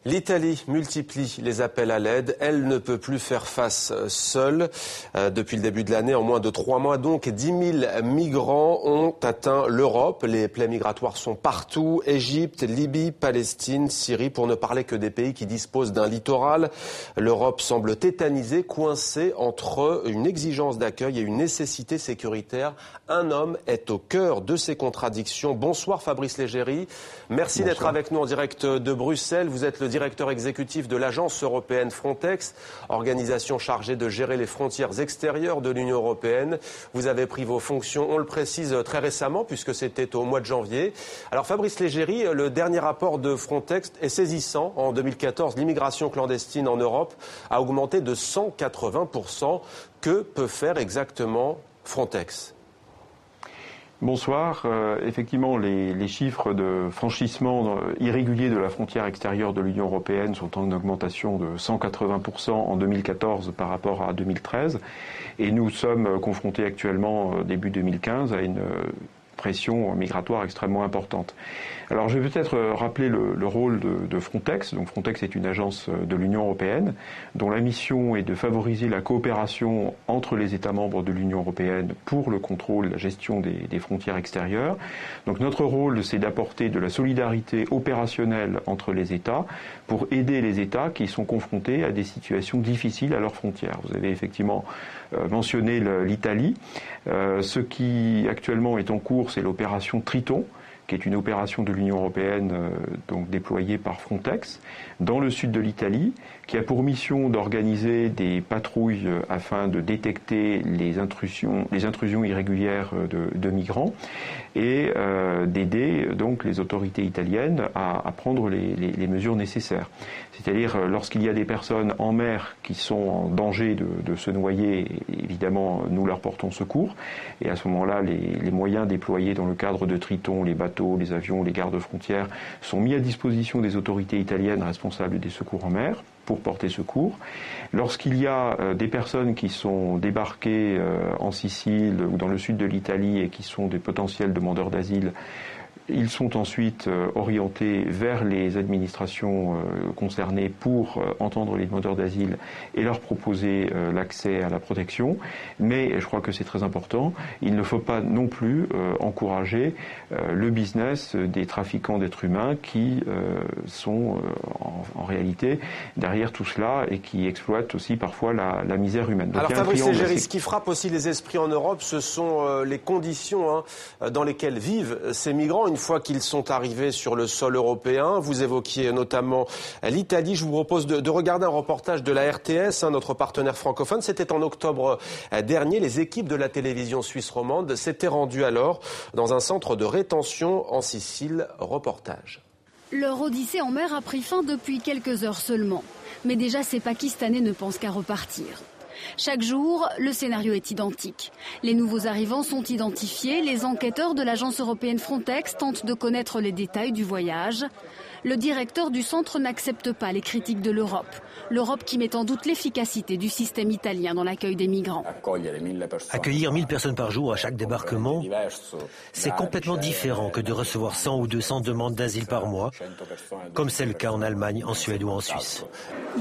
L'Italie multiplie les appels à l'aide. Elle ne peut plus faire face seule. Depuis le début de l'année, en moins de 3 mois, donc, 10 000 migrants ont atteint l'Europe. Les plaies migratoires sont partout. Égypte, Libye, Palestine, Syrie, pour ne parler que des pays qui disposent d'un littoral. L'Europe semble tétanisée, coincée entre une exigence d'accueil et une nécessité sécuritaire. Un homme est au cœur de ces contradictions. Bonsoir Fabrice Légéry. Merci d'être avec nous en direct de Bruxelles. Vous êtes le directeur exécutif de l'agence européenne Frontex, organisation chargée de gérer les frontières extérieures de l'Union européenne. Vous avez pris vos fonctions, on le précise, très récemment, puisque c'était au mois de janvier. Alors Fabrice Légéry, le dernier rapport de Frontex est saisissant. En 2014, l'immigration clandestine en Europe a augmenté de 180%. Que peut faire exactement Frontex ? Bonsoir. Effectivement, les chiffres de franchissement irrégulier de la frontière extérieure de l'Union européenne sont en augmentation de 180% en 2014 par rapport à 2013. Et nous sommes confrontés actuellement, début 2015, à une pression migratoire extrêmement importante. Alors je vais peut-être rappeler le rôle de Frontex. Donc Frontex est une agence de l'Union européenne dont la mission est de favoriser la coopération entre les États membres de l'Union européenne pour le contrôle, la gestion des frontières extérieures. Donc notre rôle, c'est d'apporter de la solidarité opérationnelle entre les États pour aider les États qui sont confrontés à des situations difficiles à leurs frontières. Vous avez effectivement mentionné l'Italie. Ce qui actuellement est en cours, c'est l'opération Triton, qui est une opération de l'Union européenne donc déployée par Frontex dans le sud de l'Italie, qui a pour mission d'organiser des patrouilles afin de détecter les intrusions irrégulières de migrants et d'aider donc les autorités italiennes à prendre les mesures nécessaires. C'est-à-dire lorsqu'il y a des personnes en mer qui sont en danger de se noyer, évidemment nous leur portons secours et à ce moment-là les moyens déployés dans le cadre de Triton, les bateaux, les avions, les gardes-frontières sont mis à disposition des autorités italiennes responsables des secours en mer pour porter secours. Lorsqu'il y a des personnes qui sont débarquées en Sicile ou dans le sud de l'Italie et qui sont des potentiels demandeurs d'asile, ils sont ensuite orientés vers les administrations concernées pour entendre les demandeurs d'asile et leur proposer l'accès à la protection. Mais je crois que c'est très important, il ne faut pas non plus encourager le business des trafiquants d'êtres humains qui sont en réalité derrière tout cela et qui exploitent aussi parfois la misère humaine. Donc, alors Fabrice Légéry, ce qui frappe aussi les esprits en Europe, ce sont les conditions dans lesquelles vivent ces migrants une fois qu'ils sont arrivés sur le sol européen. Vous évoquiez notamment l'Italie. Je vous propose de regarder un reportage de la RTS, notre partenaire francophone. C'était en octobre dernier. Les équipes de la télévision suisse romande s'étaient rendues alors dans un centre de rétention en Sicile. Reportage. Leur odyssée en mer a pris fin depuis quelques heures seulement. Mais déjà, ces Pakistanais ne pensent qu'à repartir. Chaque jour, le scénario est identique. Les nouveaux arrivants sont identifiés, les enquêteurs de l'agence européenne Frontex tentent de connaître les détails du voyage. Le directeur du centre n'accepte pas les critiques de l'Europe. L'Europe qui met en doute l'efficacité du système italien dans l'accueil des migrants. Accueillir 1000 personnes par jour à chaque débarquement, c'est complètement différent que de recevoir 100 ou 200 demandes d'asile par mois, comme c'est le cas en Allemagne, en Suède ou en Suisse.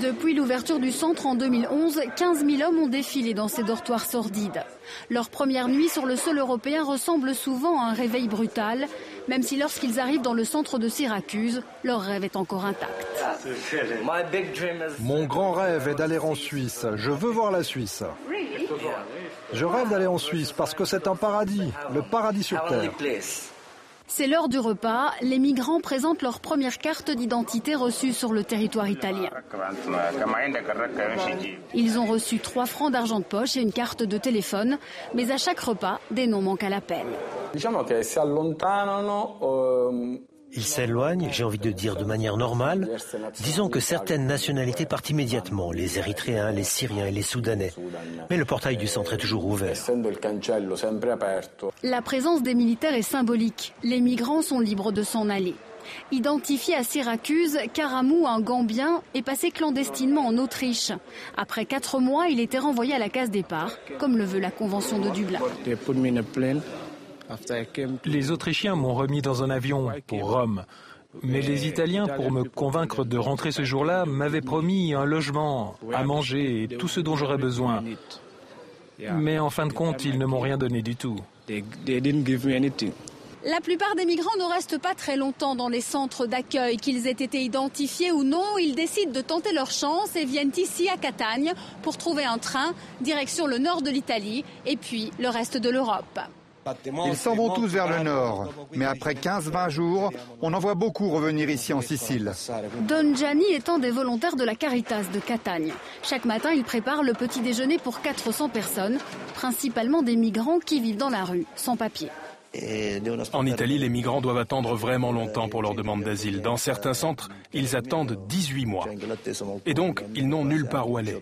Depuis l'ouverture du centre en 2011, 15 000 hommes ont défilé dans ces dortoirs sordides. Leur première nuit sur le sol européen ressemble souvent à un réveil brutal, même si lorsqu'ils arrivent dans le centre de Syracuse, leur rêve est encore intact. Mon grand rêve est d'aller en Suisse. Je veux voir la Suisse. Je rêve d'aller en Suisse parce que c'est un paradis, le paradis sur terre. C'est l'heure du repas. Les migrants présentent leur première carte d'identité reçue sur le territoire italien. Ils ont reçu 3 francs d'argent de poche et une carte de téléphone. Mais à chaque repas, des noms manquent à l'appel. Ils s'éloignent, j'ai envie de dire de manière normale. Disons que certaines nationalités partent immédiatement, les Érythréens, les Syriens et les Soudanais. Mais le portail du centre est toujours ouvert. La présence des militaires est symbolique. Les migrants sont libres de s'en aller. Identifié à Syracuse, Karamou, un Gambien, est passé clandestinement en Autriche. Après 4 mois, il était renvoyé à la case départ, comme le veut la Convention de Dublin. Les Autrichiens m'ont remis dans un avion pour Rome. Mais les Italiens, pour me convaincre de rentrer ce jour-là, m'avaient promis un logement, à manger et tout ce dont j'aurais besoin. Mais en fin de compte, ils ne m'ont rien donné du tout. La plupart des migrants ne restent pas très longtemps dans les centres d'accueil. Qu'ils aient été identifiés ou non, ils décident de tenter leur chance et viennent ici à Catagne pour trouver un train, direction le nord de l'Italie et puis le reste de l'Europe. Ils s'en vont tous vers le nord, mais après 15-20 jours, on en voit beaucoup revenir ici en Sicile. Don Gianni est un des volontaires de la Caritas de Catagne. Chaque matin, il prépare le petit déjeuner pour 400 personnes, principalement des migrants qui vivent dans la rue, sans papier. En Italie, les migrants doivent attendre vraiment longtemps pour leur demande d'asile. Dans certains centres, ils attendent 18 mois. Et donc, ils n'ont nulle part où aller.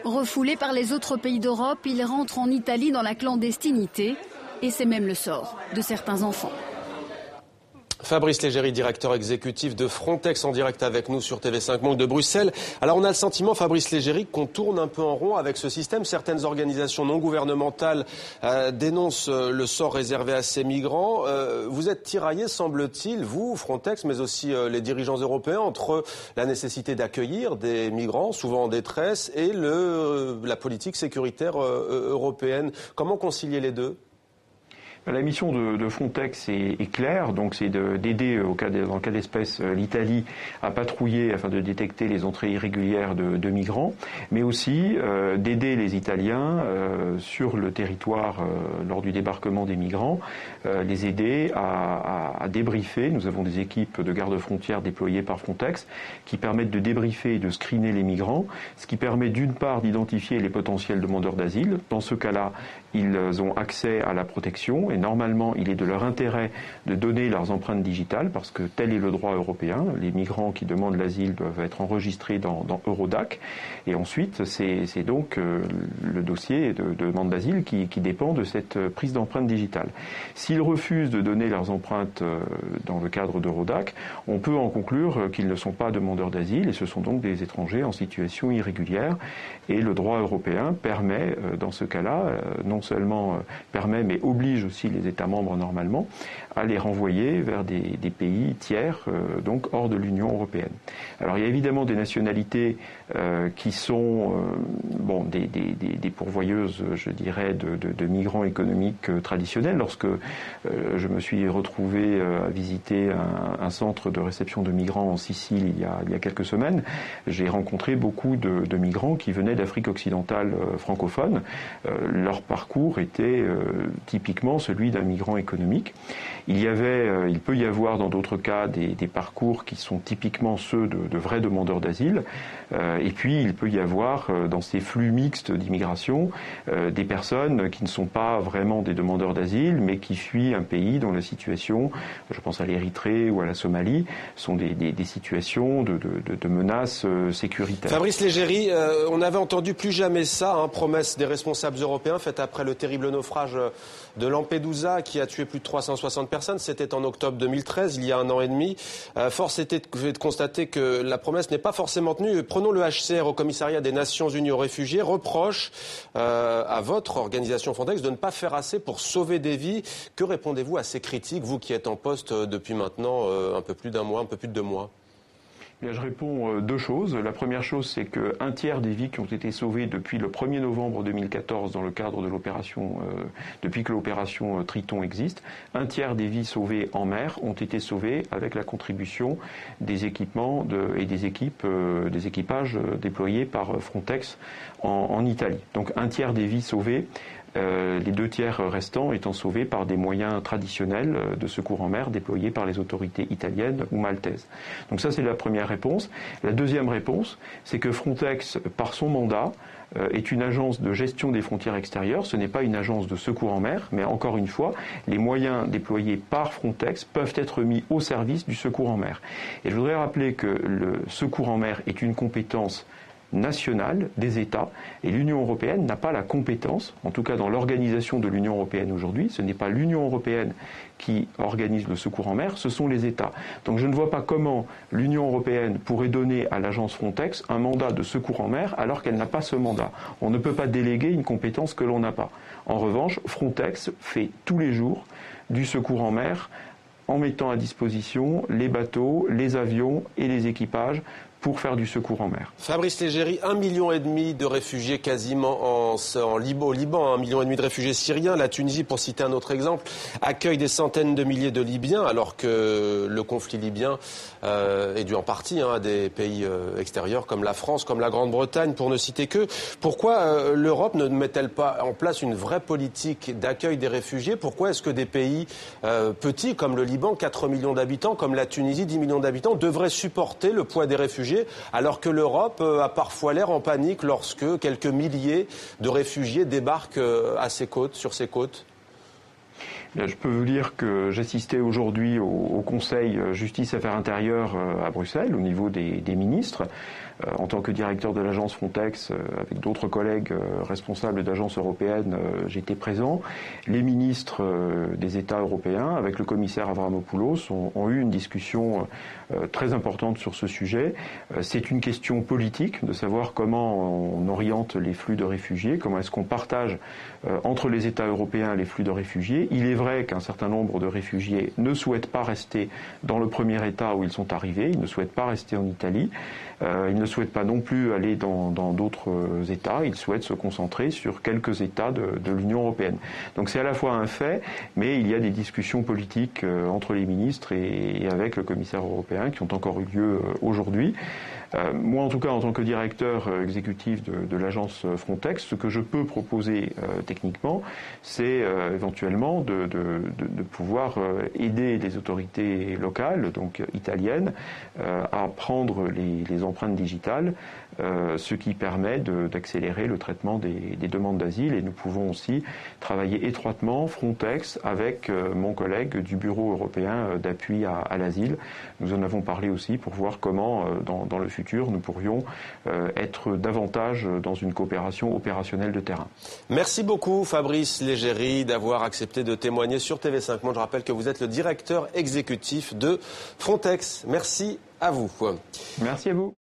Refoulés par les autres pays d'Europe, ils rentrent en Italie dans la clandestinité. Et c'est même le sort de certains enfants. Fabrice Légéry, directeur exécutif de Frontex, en direct avec nous sur TV5 Monde de Bruxelles. Alors on a le sentiment, Fabrice Légéry, qu'on tourne un peu en rond avec ce système. Certaines organisations non gouvernementales dénoncent le sort réservé à ces migrants. Vous êtes tiraillés, semble-t-il, vous, Frontex, mais aussi les dirigeants européens, entre la nécessité d'accueillir des migrants, souvent en détresse, et la politique sécuritaire européenne. Comment concilier les deux ? La mission de Frontex est claire, donc c'est d'aider, dans le cas d'espèce, l'Italie à patrouiller afin de détecter les entrées irrégulières de migrants, mais aussi d'aider les Italiens sur le territoire lors du débarquement des migrants, les aider à débriefer. Nous avons des équipes de garde-frontières déployées par Frontex qui permettent de débriefer et de screener les migrants, ce qui permet d'une part d'identifier les potentiels demandeurs d'asile. Dans ce cas-là, ils ont accès à la protection et normalement, il est de leur intérêt de donner leurs empreintes digitales parce que tel est le droit européen. Les migrants qui demandent l'asile doivent être enregistrés dans Eurodac. Et ensuite, c'est donc le dossier de demande d'asile qui dépend de cette prise d'empreinte digitale. S'ils refusent de donner leurs empreintes dans le cadre d'Eurodac, on peut en conclure qu'ils ne sont pas demandeurs d'asile et ce sont donc des étrangers en situation irrégulière. Et le droit européen permet, dans ce cas-là, non seulement permet, mais oblige aussi les États membres normalement à les renvoyer vers des pays tiers, donc hors de l'Union européenne. Alors il y a évidemment des nationalités qui sont des pourvoyeuses, je dirais, de migrants économiques traditionnels. Lorsque je me suis retrouvé à visiter un centre de réception de migrants en Sicile il y a quelques semaines, j'ai rencontré beaucoup de migrants qui venaient d'Afrique occidentale francophone. Leur parcours était typiquement celui d'un migrant économique. Il peut y avoir dans d'autres cas des parcours qui sont typiquement ceux de vrais demandeurs d'asile. Et puis il peut y avoir dans ces flux mixtes d'immigration des personnes qui ne sont pas vraiment des demandeurs d'asile, mais qui fuient un pays dont la situation, je pense à l'Érythrée ou à la Somalie, sont des situations de menaces sécuritaires. Fabrice Légéry, on avait entendu plus jamais ça, promesse des responsables européens faite après le terrible naufrage de Lampedusa qui a tué plus de 360 personnes. C'était en octobre 2013, il y a 1 an et demi. Force était de constater que la promesse n'est pas forcément tenue. Prenons le HCR, au commissariat des Nations Unies aux réfugiés, reproche à votre organisation Frontex de ne pas faire assez pour sauver des vies. Que répondez-vous à ces critiques, vous qui êtes en poste depuis maintenant un peu plus d'1 mois, un peu plus de 2 mois ? Je réponds 2 choses. La première chose, c'est qu'un tiers des vies qui ont été sauvées depuis le 1er novembre 2014 dans le cadre de l'opération, depuis que l'opération Triton existe, un tiers des vies sauvées en mer ont été sauvées avec la contribution des équipements et des équipages déployés par Frontex en Italie. Donc un tiers des vies sauvées. Les 2 tiers restants étant sauvés par des moyens traditionnels de secours en mer déployés par les autorités italiennes ou maltaises. Donc ça, c'est la première réponse. La deuxième réponse, c'est que Frontex, par son mandat, est une agence de gestion des frontières extérieures. Ce n'est pas une agence de secours en mer, mais encore une fois, les moyens déployés par Frontex peuvent être mis au service du secours en mer. Et je voudrais rappeler que le secours en mer est une compétence nationale des États et l'Union européenne n'a pas la compétence, en tout cas dans l'organisation de l'Union européenne aujourd'hui, ce n'est pas l'Union européenne qui organise le secours en mer, ce sont les États. Donc je ne vois pas comment l'Union européenne pourrait donner à l'agence Frontex un mandat de secours en mer alors qu'elle n'a pas ce mandat. On ne peut pas déléguer une compétence que l'on n'a pas. En revanche, Frontex fait tous les jours du secours en mer en mettant à disposition les bateaux, les avions et les équipages pour faire du secours en mer. Fabrice Légéry, 1,5 million de réfugiés quasiment au Liban, 1,5 million de réfugiés syriens. La Tunisie, pour citer un autre exemple, accueille des centaines de milliers de Libyens, alors que le conflit libyen est dû en partie à des pays extérieurs comme la France, comme la Grande-Bretagne, pour ne citer que. Pourquoi l'Europe ne met-elle pas en place une vraie politique d'accueil des réfugiés? Pourquoi est-ce que des pays petits comme le Liban, 4 millions d'habitants, comme la Tunisie, 10 millions d'habitants, devraient supporter le poids des réfugiés, alors que l'Europe a parfois l'air en panique lorsque quelques milliers de réfugiés débarquent sur ses côtes? Bien, je peux vous dire que j'assistais aujourd'hui au Conseil Justice Affaires Intérieures à Bruxelles, au niveau des ministres. En tant que directeur de l'agence Frontex, avec d'autres collègues responsables d'agences européennes, j'étais présent. Les ministres des États européens, avec le commissaire Avramopoulos, ont eu une discussion très importante sur ce sujet. C'est une question politique de savoir comment on oriente les flux de réfugiés, comment est-ce qu'on partage entre les États européens les flux de réfugiés. Il est vrai qu'un certain nombre de réfugiés ne souhaitent pas rester dans le premier État où ils sont arrivés, ils ne souhaitent pas rester en Italie, ils ne souhaitent pas non plus aller dans d'autres États, ils souhaitent se concentrer sur quelques États de l'Union européenne. Donc c'est à la fois un fait, mais il y a des discussions politiques entre les ministres et avec le commissaire européen qui ont encore eu lieu aujourd'hui. Moi, en tout cas, en tant que directeur exécutif de l'agence Frontex, ce que je peux proposer techniquement, c'est éventuellement de pouvoir aider les autorités locales, donc italiennes, à prendre les empreintes digitales, ce qui permet d'accélérer le traitement des demandes d'asile. Et nous pouvons aussi travailler étroitement, Frontex, avec mon collègue du Bureau européen d'appui à l'asile. Nous en avons parlé aussi pour voir comment, dans le futur, nous pourrions être davantage dans une coopération opérationnelle de terrain. Merci beaucoup Fabrice Légéry d'avoir accepté de témoigner sur TV5 Monde. Je rappelle que vous êtes le directeur exécutif de Frontex. Merci à vous. Merci à vous.